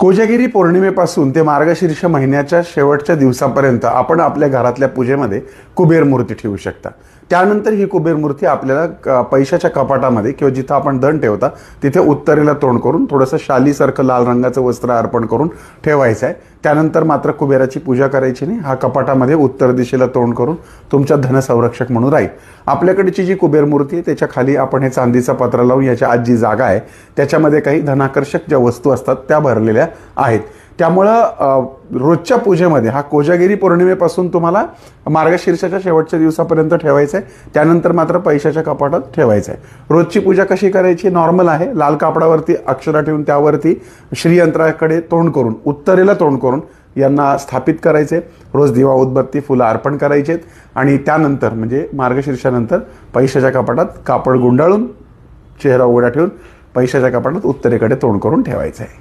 कोजागिरी पौर्णिमेपासून ते मार्गशीर्ष महिन्याच्या शेवटच्या दिवसापर्यंत आपण आपल्या घरातल्या पूजेमध्ये कुबेर मूर्ती ठेवू शकता. त्यानंतर ही कुबेर मूर्ती आपल्याला पैशाच्या कपाटामध्ये किंवा जिथं आपण धन ठेवता तिथे उत्तरेला तोंड करून थोडंसं शालीसारखं लाल रंगाचं वस्त्र अर्पण करून ठेवायचं आहे. त्यानंतर मात्र कुबेराची पूजा करायची नाही. हा कपाटामध्ये उत्तर दिशेला तोंड करून तुमच्या धनसंरक्षक म्हणून राहील. आपल्याकडची जी कुबेर मूर्ती आहे त्याच्या खाली आपण हे चांदीचा पत्रा लावून याच्या आत जी जागा आहे त्याच्यामध्ये काही धनाकर्षक ज्या वस्तू असतात त्या भरलेल्या आहेत. त्यामुळं रोजच्या पूजेमध्ये हा कोजागिरी पौर्णिमेपासून तुम्हाला मार्गशीर्षाच्या शेवटच्या दिवसापर्यंत ठेवायचं आहे. त्यानंतर मात्र पैशाच्या कपाटात ठेवायचं आहे. रोजची पूजा कशी करायची नॉर्मल आहे. लाल कापडावरती अक्षरा ठेवून त्यावरती श्रीयंत्राकडे तोंड करून उत्तरेला तोंड करून यांना स्थापित करायचे. रोज दिवा उदबत्ती फुलं अर्पण करायचेत आणि त्यानंतर म्हणजे मार्गशीर्षानंतर पैशाच्या कपाटात कापड गुंडाळून चेहरा उघडा ठेवून पैशाच्या कपाटात उत्तरेकडे तोंड करून ठेवायचं आहे.